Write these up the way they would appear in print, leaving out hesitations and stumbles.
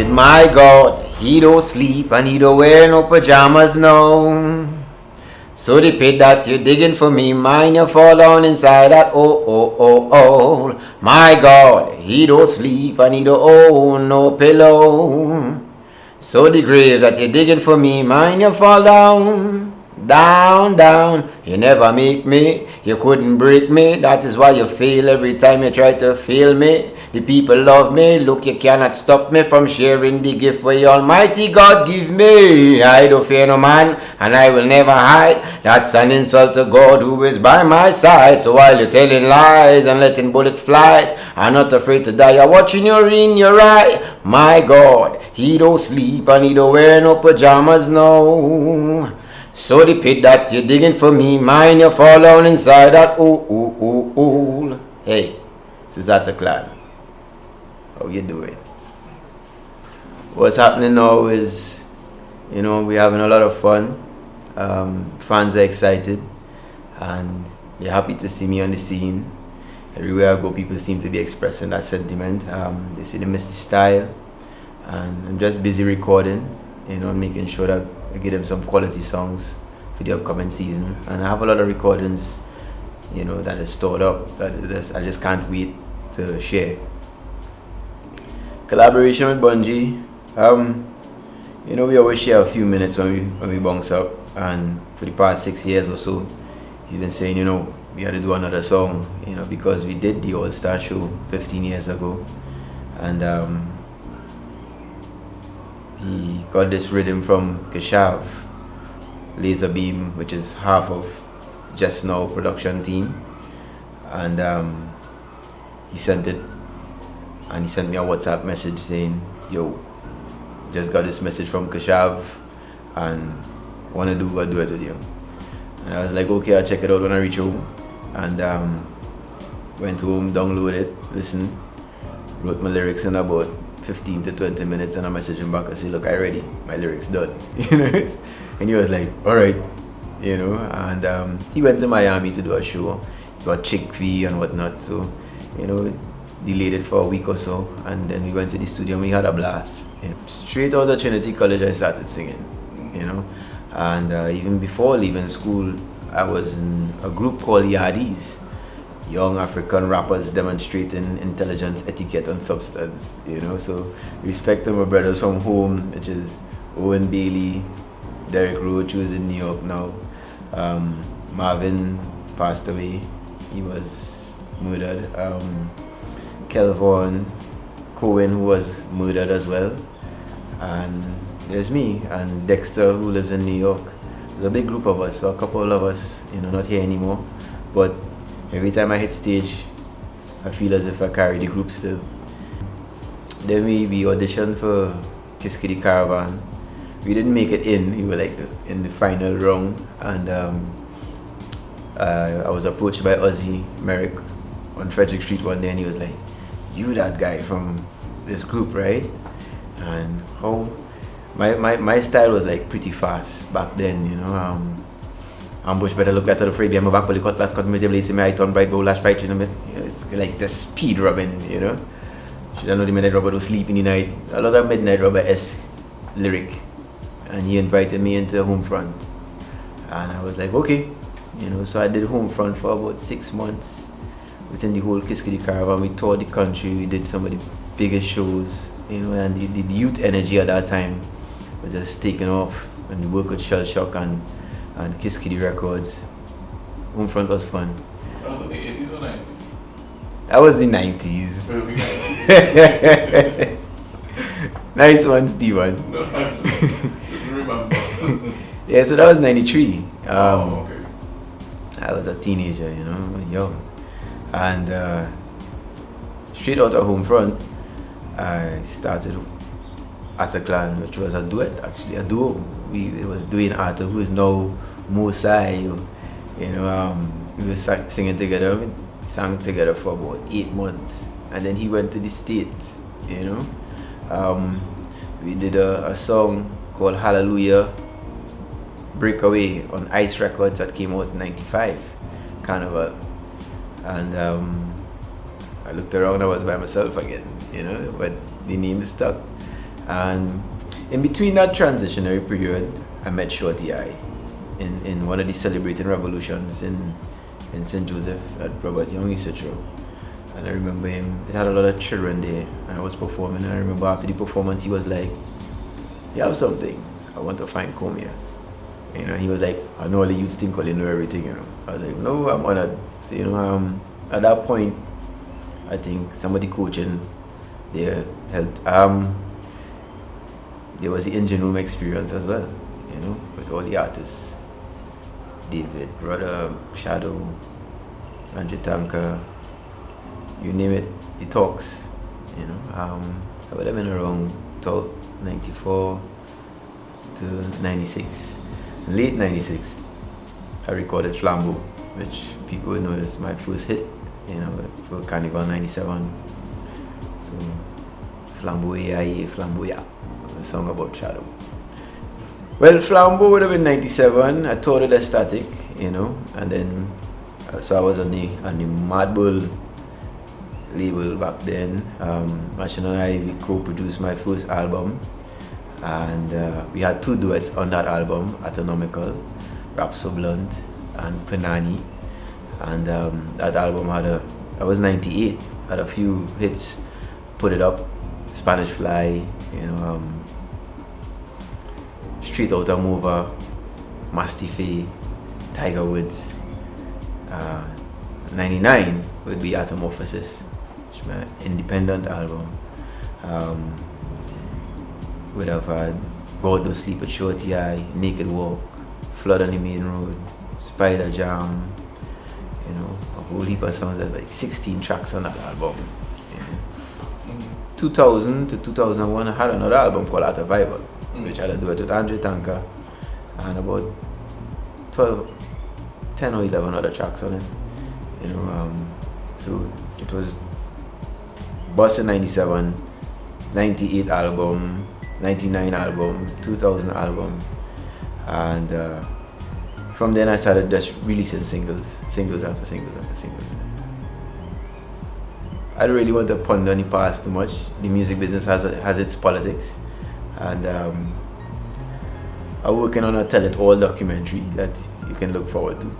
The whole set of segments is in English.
said, my God, he don't sleep and he don't wear no pajamas, no. So the pit that you're digging for me, mine you fall down inside that hole. My God, he don't sleep and he don't own no pillow. So the grave that you're digging for me, mine you fall down. Down, down, you never make me, you couldn't break me, that is why you fail every time you try to fail me. The people love me, look, you cannot stop me from sharing the gift where Almighty God give me. I don't fear no man, and I will never hide, that's an insult to God who is by my side. So while you're telling lies and letting bullet flies, I'm not afraid to die, I'm watching you in your eye. My God, he don't sleep and he don't wear no pajamas, no. So the pit that you're digging for me, mine you fall down inside that hole. Hey, this is Ataklan. How you doing? What's happening now is, we're having a lot of fun. Fans are excited, and they're happy to see me on the scene. Everywhere I go, people seem to be expressing that sentiment. They say they miss the style, and I'm just busy recording, making sure that I give them some quality songs for the upcoming season. And I have a lot of recordings, that is stored up that I just can't wait to share. Collaboration with Bunji. We always share a few minutes when we bounce up, and for the past 6 years or so, he's been saying, we had to do another song, because we did the All-Star show 15 years ago, and he got this rhythm from Keshav, Laser Beam, which is half of Just Now production team, and he sent it, and he sent me a WhatsApp message saying, yo, just got this message from Keshav and want to do a duet with you. And I was like, okay, I'll check it out when I reach home. And went home, downloaded it, listened, wrote my lyrics in about 15 to 20 minutes, and I messaged him back. I said, look, I ready, my lyrics done. And he was like, all right, and he went to Miami to do a show, got chick fee and whatnot, so delayed it for a week or so, and then we went to the studio and we had a blast. Straight out of Trinity College I started singing, and even before leaving school I was in a group called Yardis, young African rappers demonstrating intelligence, etiquette and substance, so respect to my brothers from home, which is Owen Bailey, Derek Roach, who is in New York now. Marvin passed away, he was murdered. Kelvon Cohen, who was murdered as well, and there's me and Dexter, who lives in New York. There's a big group of us, so a couple of us, not here anymore, but every time I hit stage I feel as if I carry the group still. Then we auditioned for Kiss Kitty Caravan. We didn't make it in, we were like in the final round, and I was approached by Ozzy Merrick on Frederick Street one day, and he was like, you that guy from this group, right? And how my style was like pretty fast back then, ambush better look better afraid I'm back cut last cut me blades in my eye turn bright bow lash fight, it's like the speed rubbing, should I know the Midnight Rubber was sleep in the night, a lot of Midnight Rubber-esque lyric, and he invited me into Homefront, and I was like, okay, so I did Homefront for about 6 months. Within the whole Kiss Kitty Caravan, we toured the country, we did some of the biggest shows, and the youth energy at that time was just taking off, and we worked with Shell Shock and Kiss Kitty Records. Homefront was fun. That was in the 80s or 90s? That was the 90s. Nice one, Steven. No, I don't remember. Yeah, so that was 93. Okay. I was a teenager, young. And straight out of Homefront, I started Ataklan, which was a duet, actually, a duo. It was doing Arthur, who is now Mosai. We were singing together. We sang together for about 8 months, and then he went to the States. We did a song called Hallelujah Breakaway on Ice Records that came out in '95, Carnival. And I looked around, I was by myself again, but the name stuck. And in between that transitionary period, I met Shorty I in one of the celebrating revolutions in St. Joseph at Robert Young used to throw. And I remember him, it had a lot of children there, and I was performing, and I remember after the performance he was like, "You have something, I want to find come here." You know, he was like, "I know all the youths think you know everything, you know." I was like, "No, I'm honored." So, you know, at that point, I think somebody coaching there helped. There was the engine room experience as well, you know, with all the artists. David, Brother, Shadow, Andrew Tanker, you name it, he talks, you know. I would have been around 94 to 96. Late 96, I recorded Flambo, which people know is my first hit, you know, for Carnival 97. So, Flambo yeah, Flambo yeah, a song about Shadow. Well, Flambo would have been 97. I toured it Static, you know, and then so I was on the Mad Bull label back then. Machine and I, we co-produced my first album, and we had 2 duets on that album: Atonomical, Rapso Blunt, and Panani. And that album that was 98, had a few hits, Put It Up, Spanish Fly, you know. Street Outta Mover, Mastife, Tiger Woods. 99 would be Atomorphosis, which is my independent album. Would have had God Don't Sleep with Shorty I, Naked Walk, Flood on the Main Road, Spider Jam, you know, a whole heap of songs. There's like 16 tracks on that album. You know. 2000 to 2001, I had another album called Art Survival, which I had to do it with Andrew Tanker, and about 10 or 11 other tracks on it. You know, so it was Boston 97, 98 album, 99 album, 2000 album, and from then I started just releasing singles after singles after singles. I don't really want to ponder any past too much. The music business has its politics. And I'm working on a Tell It All documentary that you can look forward to.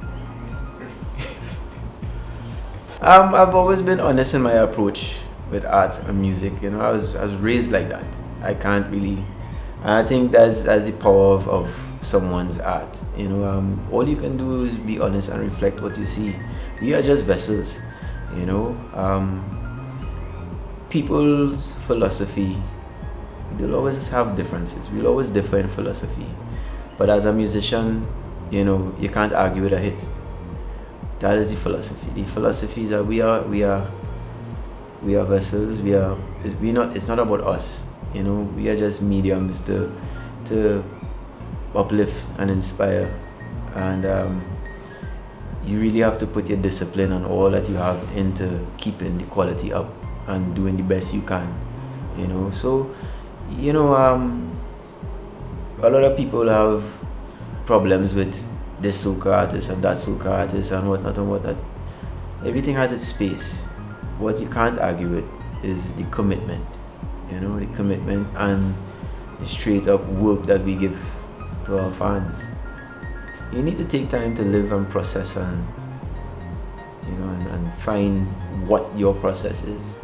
I've always been honest in my approach with art and music. You know, I was raised like that. I can't really. I think that's the power of someone's art. You know, all you can do is be honest and reflect what you see. We are just vessels. You know, people's philosophy. They'll always have differences. We'll always differ in philosophy. But as a musician, you know, you can't argue with a hit. That is the philosophy. The philosophy is that we are vessels. It's not about us. You know, we are just mediums to uplift and inspire. And you really have to put your discipline and all that you have into keeping the quality up and doing the best you can. You know, so. You know, a lot of people have problems with this soca artist and that soca artist and whatnot and whatnot. Everything has its space. What you can't argue with is the commitment. You know, the commitment and the straight up work that we give to our fans. You need to take time to live and process and, you know, and find what your process is.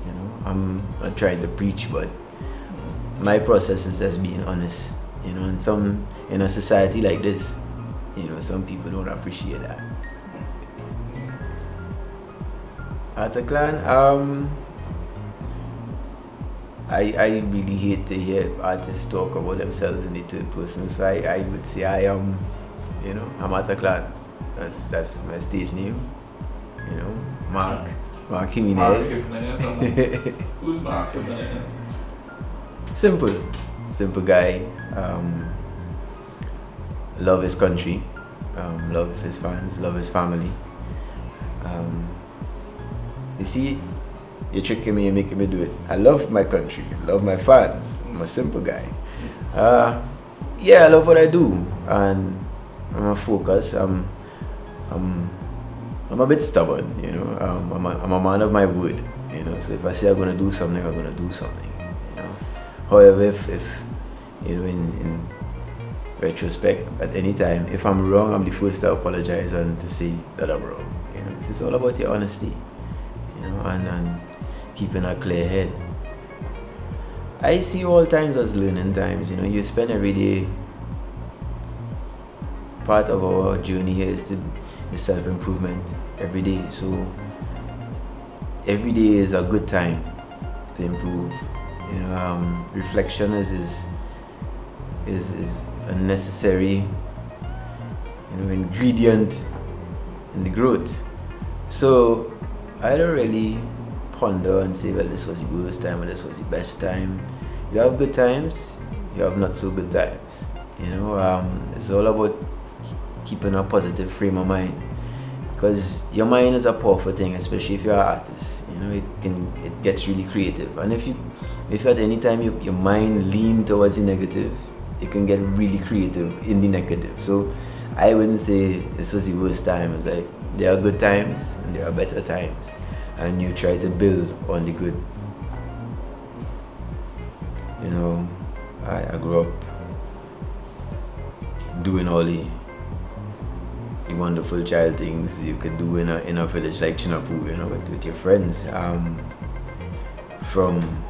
You know, I'm not trying to preach, but my process is just being honest, you know, and in a society like this, you know, some people don't appreciate that. Ataklan, I really hate to hear artists talk about themselves in the third person, so I would say I am, you know, I'm Ataklan. That's my stage name, you know, Mark Jiminez. Who's Mark Jiminez? Simple guy. Love his country, love his fans, love his family. You see, you're tricking me and making me do it. I love my country, I love my fans. I'm a simple guy. Yeah, I love what I do, and I'm a focus. I'm a bit stubborn, you know. I'm a man of my word, you know. So if I say I'm gonna do something, I'm gonna do something, you know. However, if you know, in retrospect, at any time, if I'm wrong, I'm the first to apologize and to say that I'm wrong. You know, it's all about your honesty, you know, and keeping a clear head. I see all times as learning times. You know, you spend every day. Part of our journey here is self-improvement every day. So every day is a good time to improve. You know, reflection is a necessary, you know, ingredient in the growth. So I don't really ponder and say, well, this was the worst time or this was the best time. You have good times, you have not so good times. You know, it's all about keeping a positive frame of mind, because your mind is a powerful thing, especially if you're an artist. You know, it gets really creative, and if at any time your mind lean towards the negative, it can get really creative in the negative. So I wouldn't say this was the worst time. It's like there are good times and there are better times, and you try to build on the good. You know, I grew up doing all the wonderful child things you could do in a village like Chinapoo, you know, with your friends. From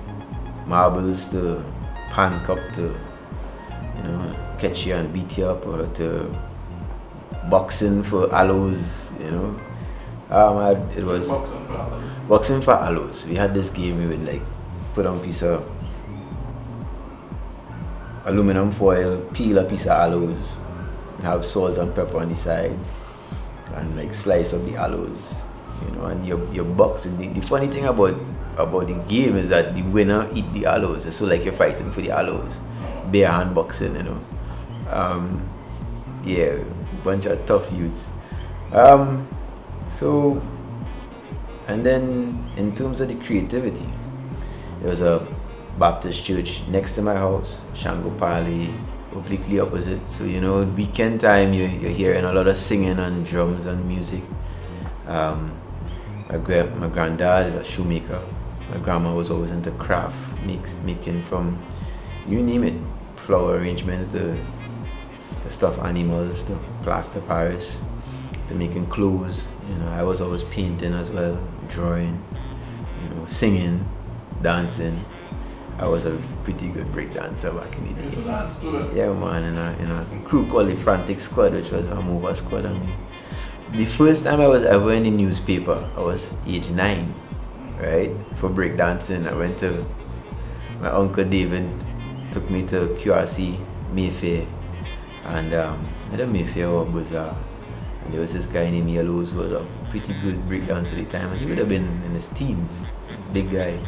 marbles to pan cup to, you know, catch you and beat you up, or to boxing for aloes, you know. It was boxing for aloes. We had this game. We would like put on a piece of aluminum foil, peel a piece of aloes, have salt and pepper on the side, and like slice up the aloes, you know, and you're boxing. The funny thing about the game is that the winner eat the aloes. So like you're fighting for the aloes, bare hand boxing, you know. Yeah, bunch of tough youths. So, and then in terms of the creativity, there was a Baptist church next to my house, Shango Pali, obliquely opposite. So, you know, weekend time, you're hearing a lot of singing and drums and music. My granddad is a shoemaker. My grandma was always into craft, making from, you name it, flower arrangements, the stuffed animals, the plaster Paris, to making clothes. You know, I was always painting as well, drawing, you know, singing, dancing. I was a pretty good break dancer back in the day. Yeah, man, in a crew called the Frantic Squad, which was a mover squad. I mean, the first time I was ever in the newspaper, I was age 9, right? For break dancing, I went to my uncle David, took me to QRC Mayfair, and either Mayfair or Bazaar. And there was this guy named Yellows who was a pretty good break dancer at the time, and he would have been in his teens, this big guy.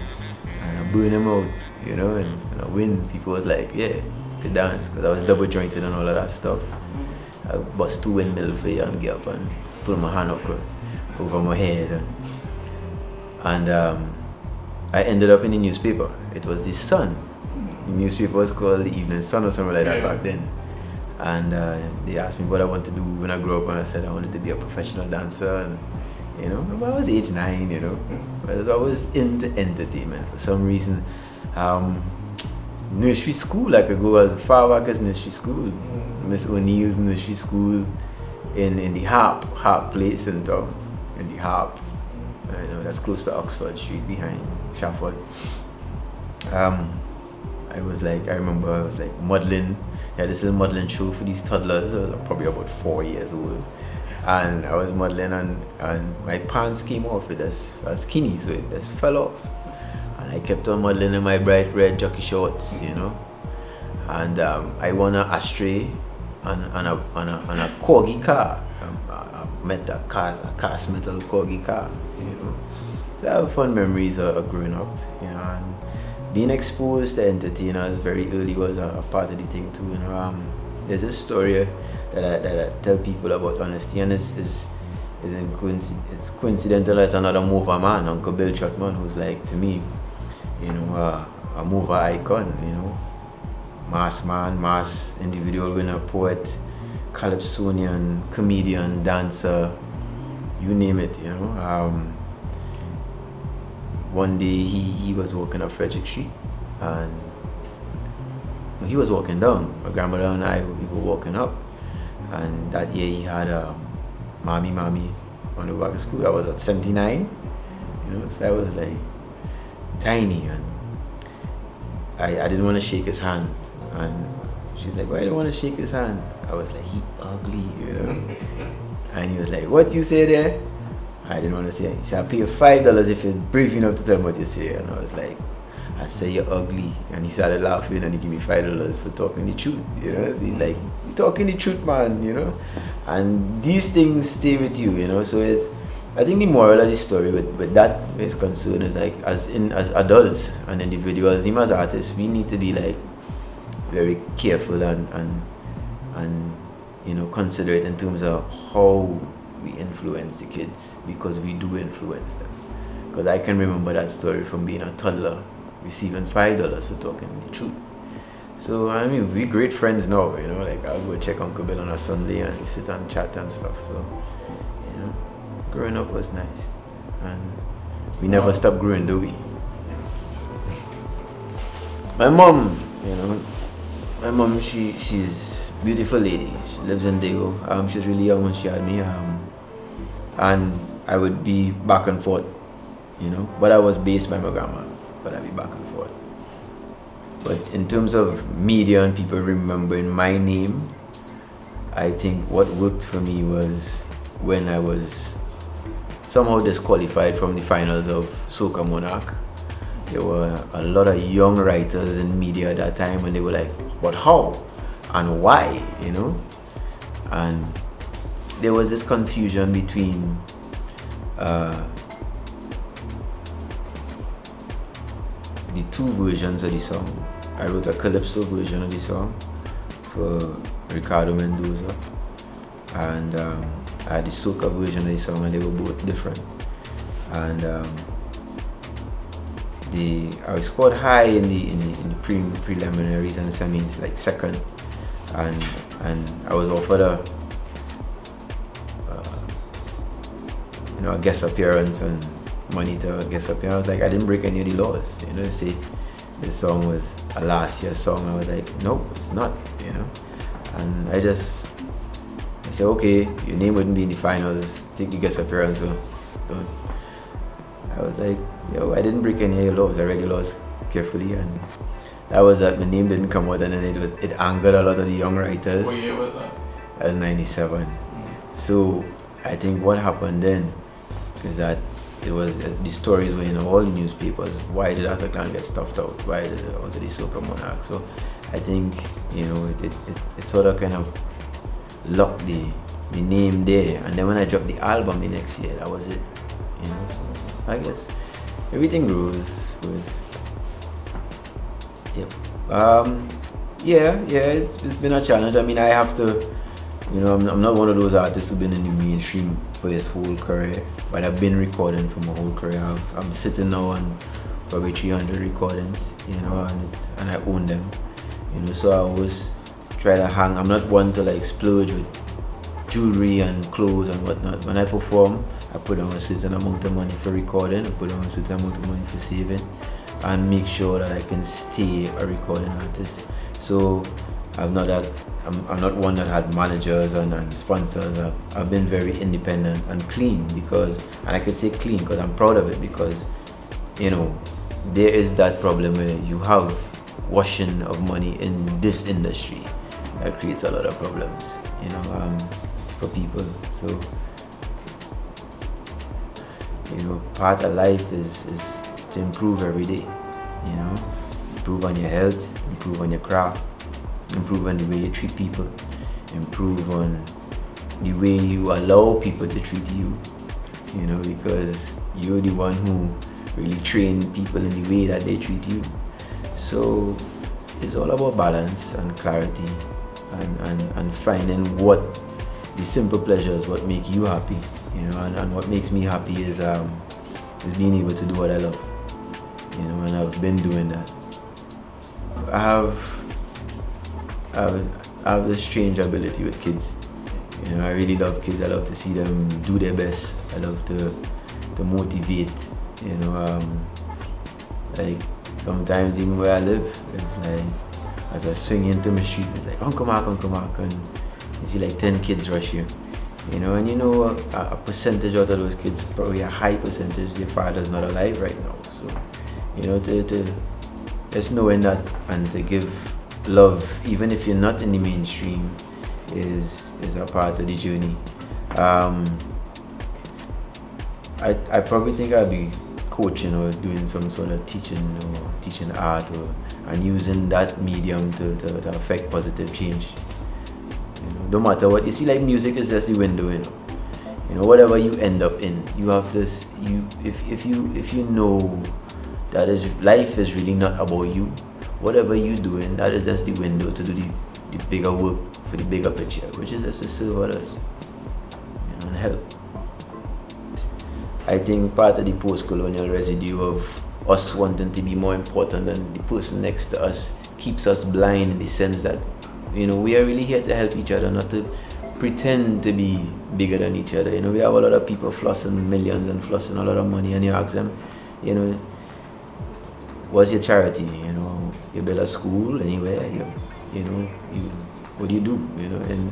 And I burn him out, you know, and I win. People was like, yeah, to dance, because I was double jointed and all of that stuff. I bust 2 windmills for you and get up and pull my hand up over my head. And I ended up in the newspaper. It was the Sun. The newspaper was called the Evening Sun or something like that back then. And they asked me what I wanted to do when I grew up, and I said I wanted to be a professional dancer. And, you know, I was age 9, you know, but I was into entertainment for some reason. Nursery school, I could go as far back as nursery school. Miss O'Neill's nursery school in the Harp place in town, in the Harp. You know, that's close to Oxford Street behind Shafford. I remember I was like modeling. I had this little modeling show for these toddlers. I was probably about 4 years old. And I was modeling, and my pants came off with this. I was skinny, so it just fell off. And I kept on modeling in my bright red jockey shorts, you know. And I won an ashtray on a corgi car. I met a cast metal corgi car, you know. So I have fun memories of growing up, you know. And being exposed to entertainers very early was a part of the thing too, you know. There's this story that I tell people about honesty, and it's coincidental. It's another mover man, Uncle Bill Trotman, who's like, to me, you know, a mover icon, you know, mass man, mass individual, winner, poet, calypsonian, comedian, dancer, you name it, you know. One day he was walking up Frederick Street, and he was walking down. My grandmother and I were walking up. And that year he had Mommy on the back of school. I was at 79, you know, so I was like tiny, and I didn't want to shake his hand. And she's like, why do you want to shake his hand? I was like, he ugly, you know. And he was like, what you say there? I didn't want to say it. He said, I'll pay you $5 if you're brave enough to tell me what you say. And I was like, I say you're ugly. And he started laughing, and he gave me $5 for talking the truth, you know. So he's like, you're talking the truth, man, you know. And these things stay with you, you know. So I think the moral of the story with that is concerned is like, as adults and individuals, even as artists, we need to be like very careful and you know, considerate in terms of how we influence the kids, because we do influence them. Because I can remember that story from being a toddler, receiving $5 for talking the truth. So I mean, we're great friends now, you know, like I'll go check Uncle Bill on a Sunday and we sit and chat and stuff. So, you know, growing up was nice. And we never stopped growing, do we? My mom, you know, my mom, she's a beautiful lady. She lives in Dago. She was really young when she had me. And I would be back and forth, you know, but I was based by my grandma, but I'd be back and forth. But in terms of media and people remembering my name, I think what worked for me was when I was somehow disqualified from the finals of Soca Monarch. There were a lot of young writers in media at that time, and they were like, but how and why, you know? And there was this confusion between the two versions of the song. I wrote a calypso version of the song for Ricardo Mendoza, and I had the soca version of the song, and they were both different. And I scored high in the preliminaries and semis, like second, and I was offered a you know, a guest appearance and money to a guest appearance. I was like, I didn't break any of the laws, you know. They say this song was a last year song. I was like, nope, it's not, you know. And I said, okay, your name wouldn't be in the finals, take the guest appearance, so don't. I was like, yo, I didn't break any of your laws. I read the laws carefully, and that was that. My name didn't come out, and then it angered a lot of the young writers. What year was that? That was 97. So I think what happened then is that it was the stories were in all the newspapers. Why did Ataklan get stuffed out? Why did it onto the Soca Monarch? So I think, you know, it sort of kind of locked the name there. And then when I dropped the album the next year, that was it. You know, so I guess everything grows. Yep. Yeah, it's been a challenge. I mean, I have to, you know, I'm not one of those artists who've been in the mainstream for his whole career, but I've been recording for my whole career. I'm sitting now on probably 300 recordings, you know, and I own them, you know. So I always try to hang. I'm not one to like splurge with jewelry and clothes and whatnot. When I perform, I put on a certain amount of money for recording, I put on a certain amount of money for saving, and make sure that I can stay a recording artist. So I'm not one that had managers and sponsors. I've been very independent and clean, and I can say clean because I'm proud of it, because, you know, there is that problem where you have washing of money in this industry that creates a lot of problems, you know, for people. So, you know, part of life is to improve every day, you know, improve on your health, improve on your craft, improve on the way you treat people, improve on the way you allow people to treat you, you know, because you're the one who really train people in the way that they treat you. So it's all about balance and clarity and finding what the simple pleasures, what make you happy, you know, and what makes me happy is being able to do what I love, you know, and I've been doing that. I have this strange ability with kids. You know, I really love kids. I love to see them do their best. I love to motivate. You know, like sometimes even where I live, it's like as I swing into my street, it's like, Uncle Mark, and you see like 10 kids rush you. You know, and you know a percentage out of those kids, probably a high percentage, their father's not alive right now. So, you know, to just knowing that and to give love, even if you're not in the mainstream, is a part of the journey. I probably think I'll be coaching or doing some sort of teaching art and using that medium to affect positive change. You know, no matter what, you see, like music is just the window, you know. You know, whatever you end up in, you have to if you know that life is really not about you. Whatever you're doing, that is just the window to do the bigger work for the bigger picture, which is just to serve others, you know, and help. I think part of the post-colonial residue of us wanting to be more important than the person next to us keeps us blind in the sense that, you know, we are really here to help each other, not to pretend to be bigger than each other. You know, we have a lot of people flossing millions and flossing a lot of money, and you ask them, you know, what's your charity? You know, you build a school anywhere, you know, what do you do? You know, and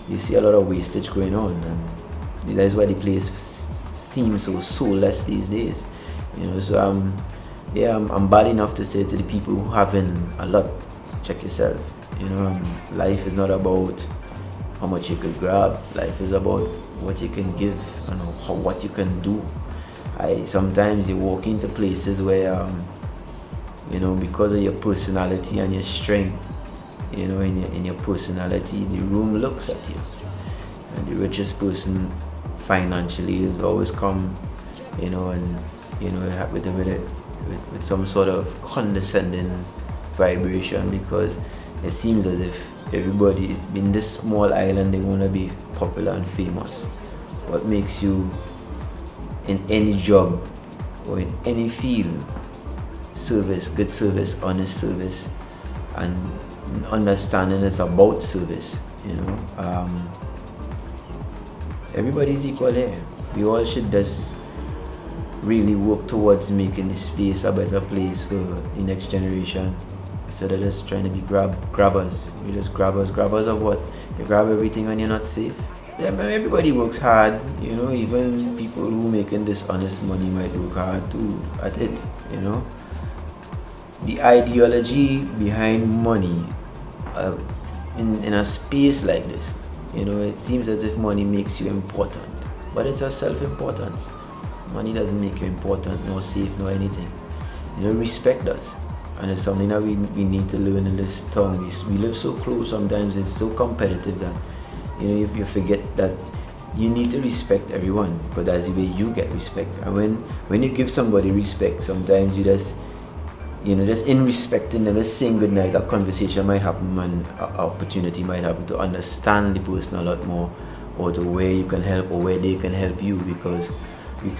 you see a lot of wastage going on, and that's why the place seems so soulless these days. You know, so I'm bad enough to say to the people who having a lot, check yourself. You know, life is not about how much you could grab. Life is about what you can give and what you can do. Sometimes you walk into places where you know, because of your personality and your strength, you know, in your personality, the room looks at you. And the richest person financially has always come, you know, and you know, with some sort of condescending vibration, because it seems as if everybody in this small island, they want to be popular and famous. What makes you in any job or in any field service, good service, honest service, and understanding it's about service, you know. Everybody's equal here. We all should just really work towards making this space a better place for the next generation, instead of just trying to be grabbers. We just grabbers of what? You grab everything and you're not safe. Yeah, but everybody works hard, you know. Even people who making this honest money might work hard too at it, you know. The ideology behind money in a space like this, you know, it seems as if money makes you important, but it's a self-importance. Money doesn't make you important, nor safe, nor anything. You know, respect us, and it's something that we need to learn in this town. We live so close. Sometimes it's so competitive that, you know, you forget that you need to respect everyone, but that's the way you get respect. And when you give somebody respect, sometimes you just, you know, just in respecting them, just saying good night, a conversation might happen, and an opportunity might happen to understand the person a lot more, or to where you can help or where they can help you, because we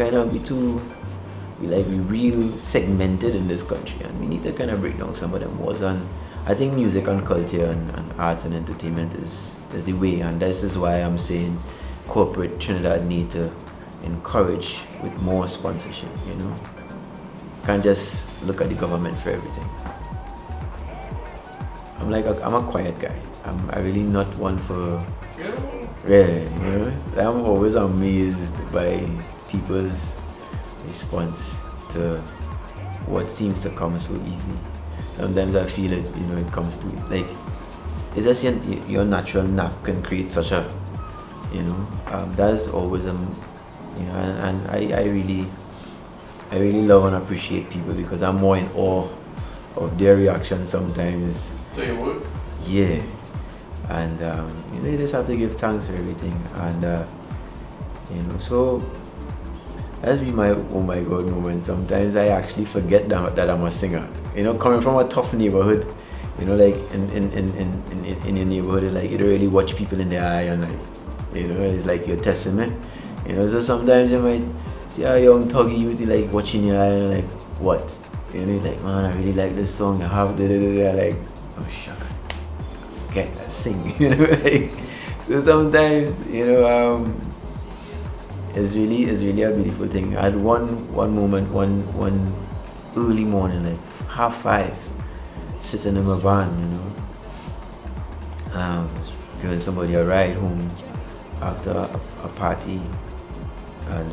real segmented in this country, and we need to kind of break down some of them walls. And I think music and culture and art and entertainment is the way, and this is why I'm saying corporate Trinidad need to encourage with more sponsorship, you know. Can't just look at the government for everything. I'm a quiet guy. I really not one for, yeah, you know. I'm always amazed by people's response to what seems to come so easy. Sometimes I feel it, you know, it comes to like, it's just your natural knack can create such a, you know, that's always you know, and I really love and appreciate people, because I'm more in awe of their reaction sometimes. So you would? Yeah, and you know, you just have to give thanks for everything, and you know, so that's be my oh my god moment. Sometimes I actually forget that I'm a singer. You know, coming from a tough neighborhood, you know, like in your neighborhood, like you don't really watch people in the eye, and like, you know, it's like you're testing me. You know, so sometimes you might see a young thuggy youth like watching your eye and like, what? You know, like, man, I really like this song. I have like, oh shucks, forget that sing. You know, like, so sometimes, you know, it's really a beautiful thing. I had one moment, one early morning, like 5:30, sitting in my van, you know, giving somebody a ride home after a party, and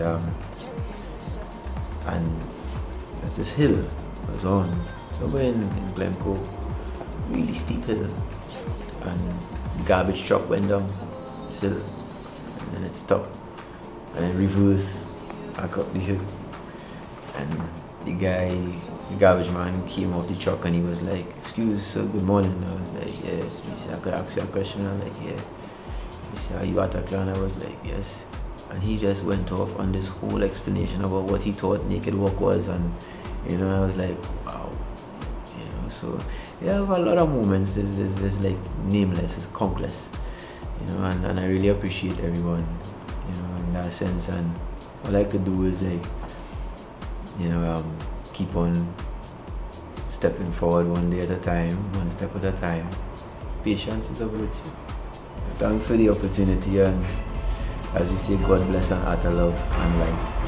there's this hill I was on somewhere in Glencoe, really steep hill, and the garbage truck went down this hill, and then it stopped, and then reverse back up the hill, and the garbage man came off the truck and he was like, "Excuse sir, good morning." I was like, "Yeah." He said, "I could ask you a question." I was like, "Yeah." He said, "Are you Ataklan?" I was like, "Yes." And he just went off on this whole explanation about what he thought naked walk was, and I was like, wow. So yeah, I have a lot of moments. There's like nameless, it's countless, and I really appreciate everyone, in that sense. And all I could do is like, keep on stepping forward one day at a time, one step at a time. Patience is a virtue. Thanks for the opportunity, and as we say, God bless and utter love and light.